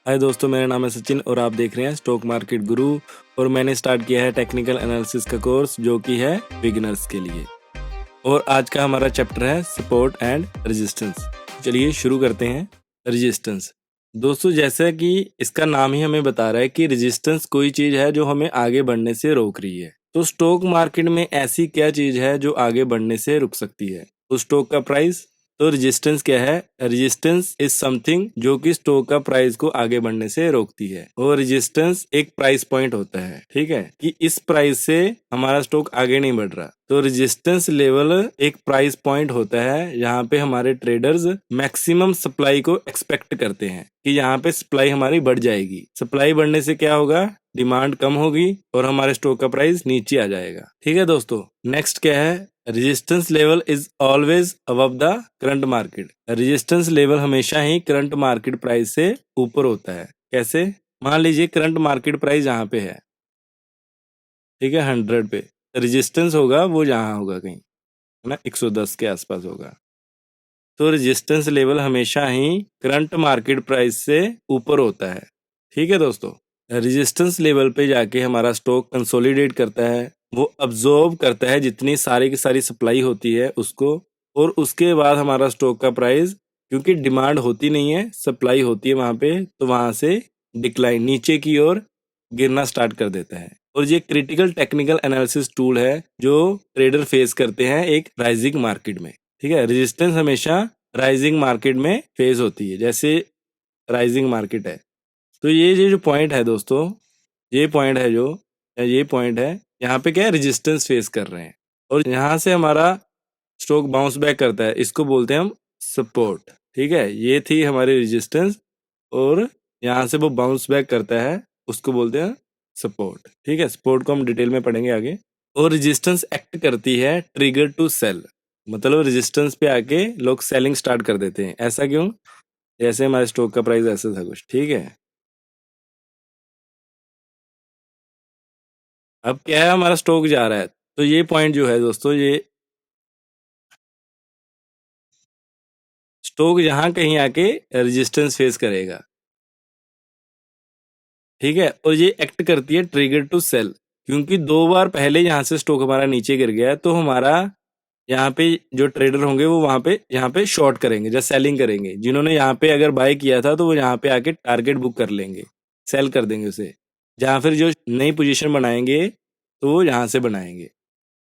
हाय दोस्तों, मेरा नाम है सचिन और आप देख रहे हैं स्टॉक मार्केट गुरु। और मैंने स्टार्ट किया है टेक्निकल एनालिसिस का कोर्स जो कि है बिगिनर्स के लिए। और आज का हमारा चैप्टर है सपोर्ट एंड रेजिस्टेंस। चलिए शुरू करते हैं। रेजिस्टेंस दोस्तों, जैसा कि इसका नाम ही हमें बता रहा है कि रेजिस्टेंस कोई चीज है जो हमें आगे बढ़ने से रोक रही है। तो स्टॉक मार्केट में ऐसी क्या चीज है जो आगे बढ़ने से रुक सकती है? तो स्टॉक का प्राइस। तो रेजिस्टेंस क्या है? रेजिस्टेंस इज समथिंग जो कि स्टॉक का प्राइस को आगे बढ़ने से रोकती है। और रेजिस्टेंस एक प्राइस पॉइंट होता है, ठीक है, कि इस प्राइस से हमारा स्टॉक आगे नहीं बढ़ रहा। तो रेजिस्टेंस लेवल एक प्राइस पॉइंट होता है जहाँ पे हमारे ट्रेडर्स मैक्सिमम सप्लाई को एक्सपेक्ट करते हैं कि यहाँ पे सप्लाई हमारी बढ़ जाएगी। सप्लाई बढ़ने से क्या होगा? डिमांड कम होगी और हमारे स्टॉक का प्राइस नीचे आ जाएगा। ठीक है दोस्तों, नेक्स्ट क्या है? Resistance level is always above the current market. Resistance level हमेशा ही करंट मार्केट प्राइस से ऊपर होता है। कैसे? मान लीजिए करंट मार्केट प्राइस यहाँ पे है, ठीक है, 100 पे। रेजिस्टेंस होगा वो यहाँ होगा कहीं, है ना, 110 के आसपास होगा। तो रेजिस्टेंस लेवल हमेशा ही करंट मार्केट प्राइस से ऊपर होता है। ठीक है दोस्तों, रेजिस्टेंस लेवल पे जाके हमारा स्टॉक कंसोलिडेट करता है, वो अब्जॉर्ब करता है जितनी सारी की सारी सप्लाई होती है उसको। और उसके बाद हमारा स्टॉक का प्राइस, क्योंकि डिमांड होती नहीं है, सप्लाई होती है वहां पे, तो वहां से डिक्लाइन नीचे की ओर गिरना स्टार्ट कर देता है। और ये क्रिटिकल टेक्निकल एनालिसिस टूल है जो ट्रेडर फेस करते हैं एक राइजिंग मार्केट में। ठीक है, रेजिस्टेंस हमेशा राइजिंग मार्केट में फेस होती है, जैसे राइजिंग मार्केट है। तो ये जो पॉइंट है दोस्तों, ये पॉइंट है जो ये पॉइंट है, यहाँ पे क्या है? रेजिस्टेंस फेस कर रहे हैं और यहाँ से हमारा स्टॉक बाउंस बैक करता है, इसको बोलते हैं हम सपोर्ट। ठीक है, ये थी हमारी रेजिस्टेंस और यहाँ से वो बाउंस बैक करता है, उसको बोलते हैं सपोर्ट। ठीक है, सपोर्ट को हम डिटेल में पढ़ेंगे आगे। और रेजिस्टेंस एक्ट करती है ट्रिगर टू सेल, मतलब रेजिस्टेंस पे आके लोग सेलिंग स्टार्ट कर देते हैं। ऐसा क्यों? जैसे हमारे स्टॉक का प्राइस ऐसे था कुछ, ठीक है। अब क्या है? हमारा स्टॉक जा रहा है, तो ये पॉइंट जो है दोस्तों, ये स्टॉक यहाँ कहीं आके रेजिस्टेंस फेस करेगा। ठीक है, और ये एक्ट करती है ट्रिगर टू सेल, क्योंकि 2 बार पहले यहाँ से स्टॉक हमारा नीचे गिर गया है, तो हमारा यहाँ पे जो ट्रेडर होंगे वो वहां पे यहाँ पे शॉर्ट करेंगे, जब सेलिंग करेंगे। जिन्होंने यहाँ पे अगर बाय किया था तो वो यहाँ पे आके टारगेट बुक कर लेंगे, सेल कर देंगे उसे। जहाँ फिर जो नई पोजीशन बनाएंगे तो वो यहाँ से बनाएंगे।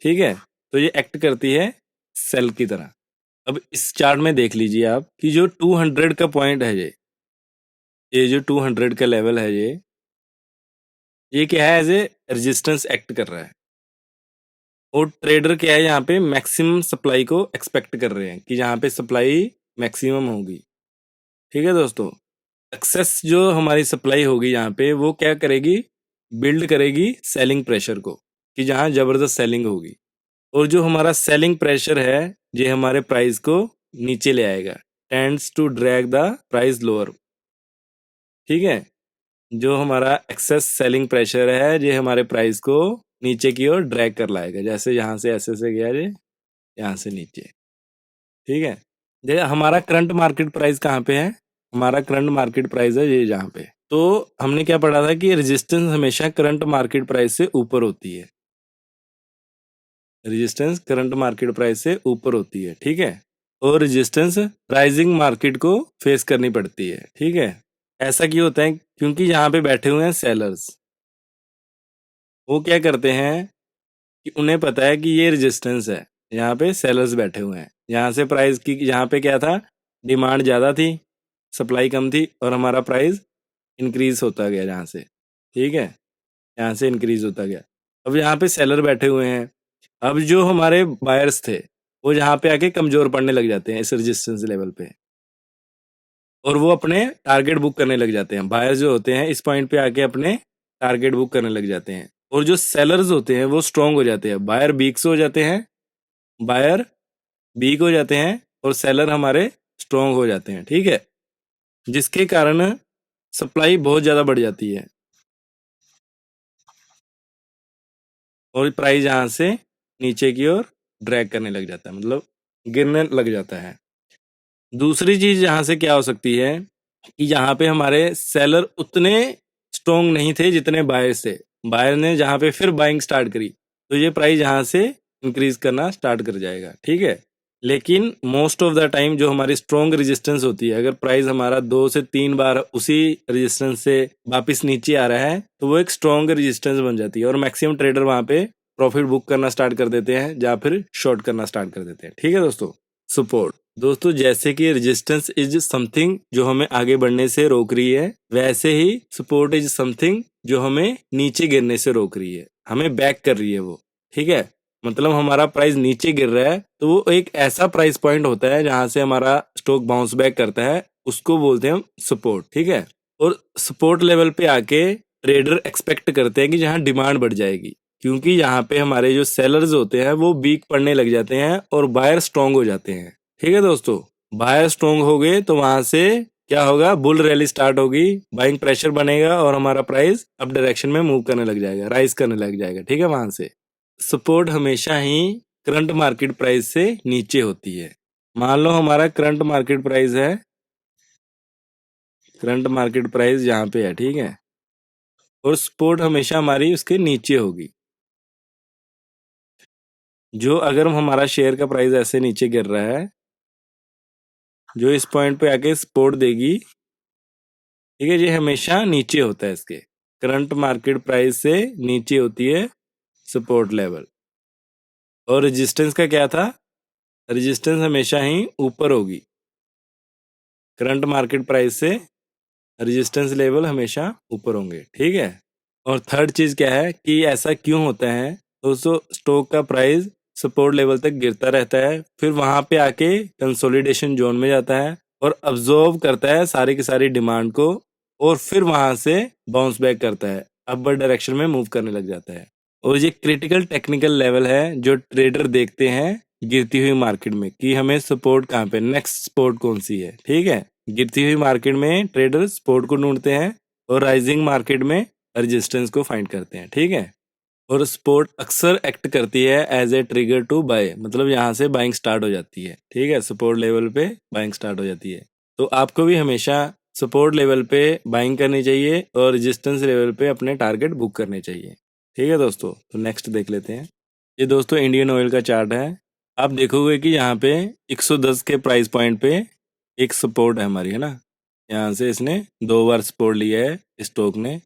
ठीक है, तो ये एक्ट करती है सेल की तरह। अब इस चार्ट में देख लीजिए आप कि जो 200 का पॉइंट है, ये जो 200 का लेवल है, ये क्या है? एज ए रेजिस्टेंस एक्ट कर रहा है। और ट्रेडर क्या है? यहाँ पे मैक्सिमम सप्लाई को एक्सपेक्ट कर रहे हैं कि यहाँ पे सप्लाई मैक्सिमम होगी। ठीक है दोस्तों, एक्सेस जो हमारी सप्लाई होगी यहाँ पे, वो क्या करेगी? बिल्ड करेगी सेलिंग प्रेशर को, कि जहाँ जबरदस्त सेलिंग होगी। और जो हमारा सेलिंग प्रेशर है, ये हमारे प्राइस को नीचे ले आएगा, tends to drag the price lower. ठीक है, जो हमारा एक्सेस सेलिंग प्रेशर है, ये हमारे प्राइस को नीचे की ओर ड्रैग कर लाएगा, जैसे यहाँ से ऐसे से गया, ये यहाँ से नीचे। ठीक है, ये हमारा करंट मार्केट प्राइस कहाँ पे है? हमारा करंट मार्केट प्राइस है ये जहाँ पे। तो हमने क्या पढ़ा था कि रेजिस्टेंस हमेशा करंट मार्केट प्राइस से ऊपर होती है। रेजिस्टेंस करंट मार्केट प्राइस से ऊपर होती है, ठीक है। और रेजिस्टेंस राइजिंग मार्केट को फेस करनी पड़ती है, ठीक है। ऐसा क्यों होता है? क्योंकि यहाँ पे बैठे हुए हैं सेलर्स। वो क्या करते हैं कि उन्हें पता है कि ये रेजिस्टेंस है, यहाँ पे सेलर्स बैठे हुए हैं। यहाँ से प्राइस की, यहाँ पे क्या था? डिमांड ज़्यादा थी, सप्लाई कम थी, और हमारा प्राइस इंक्रीज होता गया यहाँ से। ठीक है, यहाँ से इंक्रीज होता गया। अब यहाँ पे सेलर बैठे हुए हैं। अब जो हमारे बायर्स थे वो यहाँ पे आके कमजोर पड़ने लग जाते हैं इस रेजिस्टेंस लेवल पे, और वो अपने टारगेट बुक करने लग जाते हैं। बायर्स जो होते हैं इस पॉइंट पे आके अपने टारगेट बुक करने लग जाते हैं, और जो सेलर्स होते हैं वो स्ट्रांग हो जाते हैं। बायर वीक हो जाते हैं, बायर वीक हो जाते हैं और सेलर हमारे स्ट्रांग हो जाते हैं। ठीक है, जिसके कारण सप्लाई बहुत ज्यादा बढ़ जाती है और प्राइस यहाँ से नीचे की ओर ड्रैग करने लग जाता है, मतलब गिरने लग जाता है। दूसरी चीज यहाँ से क्या हो सकती है कि यहाँ पे हमारे सेलर उतने स्ट्रोंग नहीं थे जितने बायर से। बायर ने जहाँ पे फिर बाइंग स्टार्ट करी तो ये प्राइस यहाँ से इंक्रीज करना स्टार्ट कर जाएगा, ठीक है। लेकिन मोस्ट ऑफ द टाइम जो हमारी स्ट्रॉन्ग रेजिस्टेंस होती है, अगर प्राइस हमारा 2 से 3 बार उसी रेजिस्टेंस से वापस नीचे आ रहा है तो वो एक स्ट्रॉन्ग रेजिस्टेंस बन जाती है और मैक्सिमम ट्रेडर वहां पे प्रॉफिट बुक करना स्टार्ट कर देते हैं या फिर शॉर्ट करना स्टार्ट कर देते हैं, ठीक है दोस्तों। सपोर्ट दोस्तों, जैसे कि रेजिस्टेंस इज समथिंग जो हमें आगे बढ़ने से रोक रही है, वैसे ही सपोर्ट इज समथिंग जो हमें नीचे गिरने से रोक रही है, हमें बैक कर रही है वो, ठीक है। मतलब हमारा प्राइस नीचे गिर रहा है तो वो एक ऐसा प्राइस पॉइंट होता है जहां से हमारा स्टॉक बाउंस बैक करता है, उसको बोलते हैं हम सपोर्ट, ठीक है। और सपोर्ट लेवल पे आके ट्रेडर एक्सपेक्ट करते हैं कि जहां डिमांड बढ़ जाएगी, क्योंकि यहाँ पे हमारे जो सेलर्स होते हैं वो वीक पड़ने लग जाते हैं और बायर स्ट्रांग हो जाते हैं, ठीक है दोस्तों। बायर स्ट्रांग हो गए तो वहां से क्या होगा, बुल रैली स्टार्ट होगी, बाइंग प्रेशर बनेगा और हमारा प्राइस अप डायरेक्शन में मूव करने लग जाएगा, राइज करने लग जाएगा, ठीक है। वहां से सपोर्ट हमेशा ही करंट मार्केट प्राइस से नीचे होती है। मान लो हमारा करंट मार्केट प्राइस है, करंट मार्केट प्राइस यहाँ पे है, ठीक है, और सपोर्ट हमेशा हमारी उसके नीचे होगी। जो अगर हमारा शेयर का प्राइस ऐसे नीचे गिर रहा है, जो इस पॉइंट पे आके सपोर्ट देगी, ठीक है, ये हमेशा नीचे होता है, इसके करंट मार्केट प्राइस से नीचे होती है सपोर्ट लेवल। और रेजिस्टेंस का क्या था, रेजिस्टेंस हमेशा ही ऊपर होगी, करंट मार्केट प्राइस से रेजिस्टेंस लेवल हमेशा ऊपर होंगे, ठीक है। और थर्ड चीज क्या है कि ऐसा क्यों होता है, दोस्तों स्टॉक का प्राइस सपोर्ट लेवल तक गिरता रहता है, फिर वहां पे आके कंसोलिडेशन जोन में जाता है और अब्जॉर्व करता है सारी की सारी डिमांड को, और फिर वहां से बाउंस बैक करता है, अपवर्ड डायरेक्शन में मूव करने लग जाता है। और ये क्रिटिकल टेक्निकल लेवल है जो ट्रेडर देखते हैं गिरती हुई मार्केट में कि हमें सपोर्ट कहाँ पे, नेक्स्ट सपोर्ट कौन सी है, ठीक है। गिरती हुई मार्केट में ट्रेडर सपोर्ट को ढूंढते हैं और राइजिंग मार्केट में रेजिस्टेंस को फाइंड करते हैं, ठीक है। और सपोर्ट अक्सर एक्ट करती है as a trigger to buy, मतलब यहाँ से बाइंग स्टार्ट हो जाती है, ठीक है, सपोर्ट लेवल पे बाइंग स्टार्ट हो जाती है। तो आपको भी हमेशा सपोर्ट लेवल पे बाइंग करनी चाहिए और रेजिस्टेंस लेवल पे अपने टारगेट बुक करने चाहिए, ठीक है दोस्तों। तो नेक्स्ट देख लेते हैं। ये दोस्तों इंडियन ऑयल का चार्ट है। आप देखोगे कि यहाँ पे 110 के प्राइस पॉइंट पे एक सपोर्ट है हमारी, है ना। यहाँ से इसने 2 बार सपोर्ट लिया है स्टॉक ने।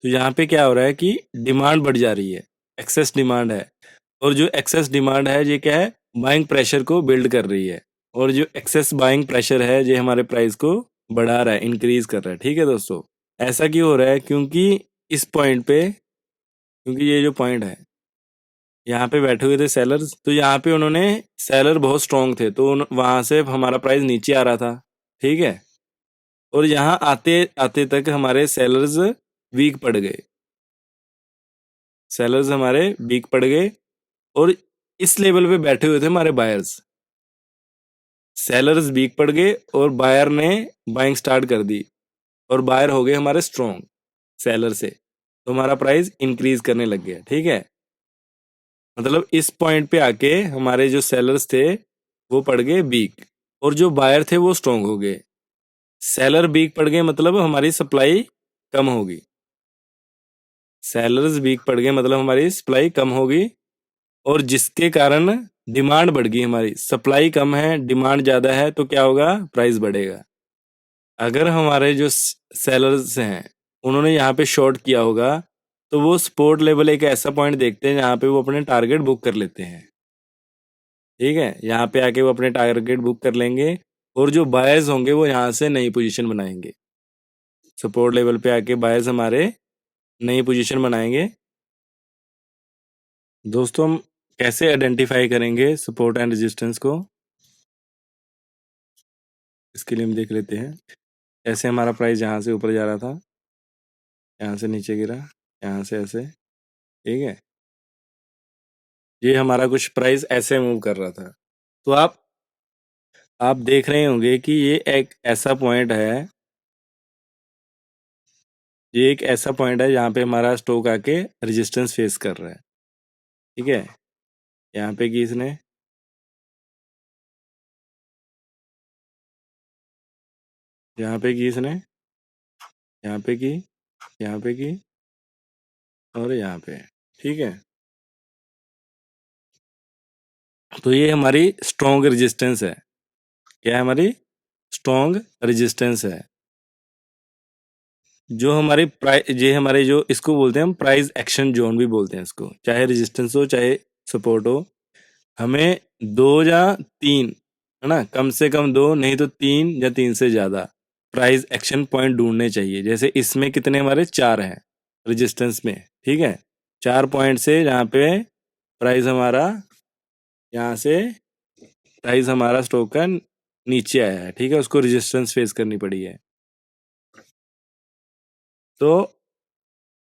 तो यहाँ पे क्या हो रहा है कि डिमांड बढ़ जा रही है, एक्सेस डिमांड है, और जो एक्सेस डिमांड है ये क्या है, बाइंग प्रेशर को बिल्ड कर रही है, और जो एक्सेस बाइंग प्रेशर है ये हमारे प्राइस को बढ़ा रहा है, इंक्रीज कर रहा है, ठीक है दोस्तों। ऐसा क्यों हो रहा है, क्योंकि इस पॉइंट पे, क्योंकि ये जो पॉइंट है यहाँ पे बैठे हुए थे सेलर्स, तो यहाँ पे उन्होंने, सेलर बहुत स्ट्रांग थे तो वहां से हमारा प्राइस नीचे आ रहा था, ठीक है। और यहाँ आते आते तक हमारे सेलर्स वीक पड़ गए, सेलर्स हमारे वीक पड़ गए, और इस लेवल पे बैठे हुए थे हमारे बायर्स। सेलर्स वीक पड़ गए और बायर ने बाइंग स्टार्ट कर दी, और बायर हो गए हमारे स्ट्रॉन्ग सेलर से, तो हमारा प्राइस इंक्रीज करने लग गया, ठीक है। मतलब इस पॉइंट पे आके हमारे जो सेलर्स थे वो पड़ गए वीक, और जो बायर थे वो स्ट्रॉन्ग हो गए। सेलर वीक पड़ गए मतलब हमारी सप्लाई कम होगी, सेलर्स वीक पड़ गए मतलब हमारी सप्लाई कम होगी, और जिसके कारण डिमांड बढ़ गई, हमारी सप्लाई कम है डिमांड ज्यादा है, तो क्या होगा, प्राइस बढ़ेगा। अगर हमारे जो सेलर्स हैं उन्होंने यहाँ पे शॉर्ट किया होगा तो वो सपोर्ट लेवल एक ऐसा पॉइंट देखते हैं जहाँ पे वो अपने टारगेट बुक कर लेते हैं, ठीक है। यहाँ पे आके वो अपने टारगेट बुक कर लेंगे, और जो बायर्स होंगे वो यहाँ से नई पोजीशन बनाएंगे, सपोर्ट लेवल पे आके बायर्स हमारे नई पोजीशन बनाएंगे। दोस्तों हम कैसे आइडेंटिफाई करेंगे सपोर्ट एंड रेजिस्टेंस को, इसके लिए हम देख लेते हैं। ऐसे हमारा प्राइस यहाँ से ऊपर जा रहा था, यहाँ से नीचे गिरा, यहाँ से ऐसे, ठीक है। ये हमारा कुछ प्राइस ऐसे मूव कर रहा था। तो आप देख रहे होंगे कि ये एक ऐसा पॉइंट है, ये एक ऐसा पॉइंट है जहाँ पे हमारा स्टॉक आके रेजिस्टेंस फेस कर रहा है, ठीक है। यहाँ पे कि इसने यहाँ पे की इसने, यहाँ पे की, यहाँ पे की और यहाँ पे। ठीक है, तो ये हमारी स्ट्रॉन्ग रेजिस्टेंस है। क्या है हमारी स्ट्रॉन्ग रेजिस्टेंस है। जो हमारी प्राइस, ये हमारे जो इसको बोलते हैं हम प्राइस एक्शन जोन भी बोलते हैं इसको, चाहे रेजिस्टेंस हो चाहे सपोर्ट हो। हमें दो या तीन, है ना, कम से कम दो, नहीं तो तीन या तीन से ज्यादा प्राइस एक्शन पॉइंट ढूंढने चाहिए। जैसे इसमें कितने हमारे चार हैं रेजिस्टेंस में। ठीक है, चार पॉइंट से यहाँ पे प्राइस हमारा, यहाँ से प्राइस हमारा स्टॉक का नीचे आया है। ठीक है, उसको रेजिस्टेंस फेस करनी पड़ी है। तो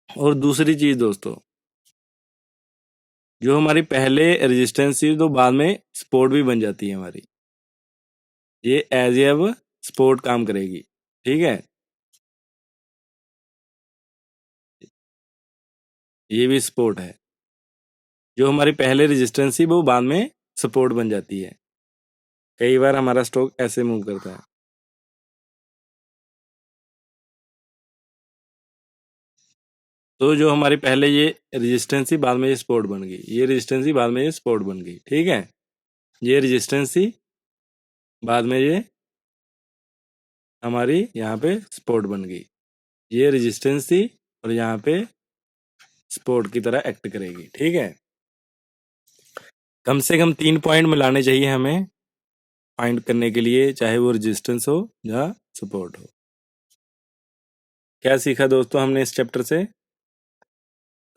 और दूसरी चीज दोस्तों, जो हमारी पहले रेजिस्टेंस थी तो बाद में सपोर्ट भी बन जाती है हमारी, ये एज ए अब सपोर्ट काम करेगी। ठीक है, ये भी सपोर्ट है। जो हमारी पहले रेजिस्टेंस थी वो बाद में सपोर्ट बन जाती है। कई बार हमारा स्टॉक ऐसे मूव करता है। तो जो हमारी पहले ये रेजिस्टेंस थी बाद में ये सपोर्ट बन गई, ये रेजिस्टेंस थी बाद में ये सपोर्ट बन गई। ठीक है, ये रेजिस्टेंस थी, बाद में ये हमारी यहाँ पे सपोर्ट बन गई। ये रेजिस्टेंस थी और यहाँ पे सपोर्ट की तरह एक्ट करेगी। ठीक है, कम से कम 3 पॉइंट मिलाने चाहिए हमें फाइंड करने के लिए, चाहे वो रेजिस्टेंस हो या सपोर्ट हो। क्या सीखा दोस्तों हमने इस चैप्टर से?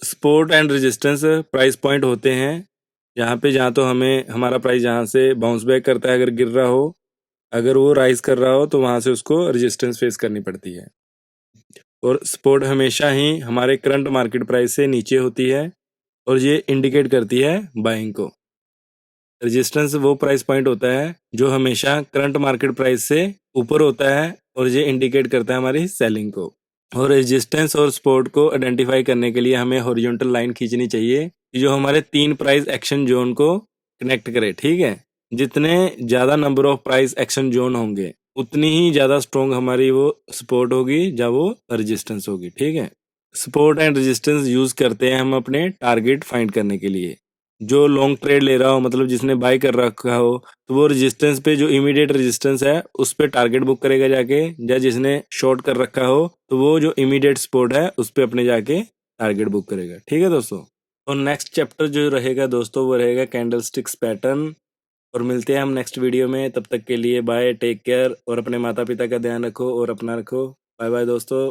Support and resistance price point होते हैं यहाँ पे, जहाँ तो हमें हमारा प्राइस जहाँ से बाउंस बैक करता है, अगर गिर रहा हो, अगर वो राइज कर रहा हो तो वहां से उसको रेजिस्टेंस फेस करनी पड़ती है। और सपोर्ट हमेशा ही हमारे करंट मार्केट प्राइस से नीचे होती है और ये इंडिकेट करती है बाइंग को। रेजिस्टेंस वो प्राइस पॉइंट होता है जो हमेशा करंट मार्केट प्राइस से ऊपर होता है और ये इंडिकेट करता है हमारी सेलिंग को। और रेजिस्टेंस और सपोर्ट को आइडेंटिफाई करने के लिए हमें हॉरिजॉन्टल लाइन खींचनी चाहिए जो हमारे 3 प्राइस एक्शन जोन को कनेक्ट करे। ठीक है, जितने ज्यादा number of price action zone होंगे उतनी ही ज्यादा स्ट्रॉन्ग हमारी वो सपोर्ट होगी या वो रेजिस्टेंस होगी। ठीक है, सपोर्ट एंड रेजिस्टेंस यूज करते हैं हम अपने टारगेट फाइंड करने के लिए। जो लॉन्ग ट्रेड ले रहा हो, मतलब जिसने बाय कर रखा हो, तो वो रेजिस्टेंस पे, जो इमीडिएट रेजिस्टेंस है उस पे टारगेट बुक करेगा जाके, या जिसने शॉर्ट कर रखा हो तो वो जो इमीडिएट सपोर्ट है उस पे अपने जाके टारगेट बुक करेगा। ठीक है दोस्तों, और नेक्स्ट चैप्टर जो रहेगा दोस्तों वो रहेगा कैंडलस्टिक्स पैटर्न। और मिलते हैं हम नेक्स्ट वीडियो में, तब तक के लिए बाय, टेक केयर, और अपने माता पिता का ध्यान रखो और अपना रखो। बाय बाय दोस्तों।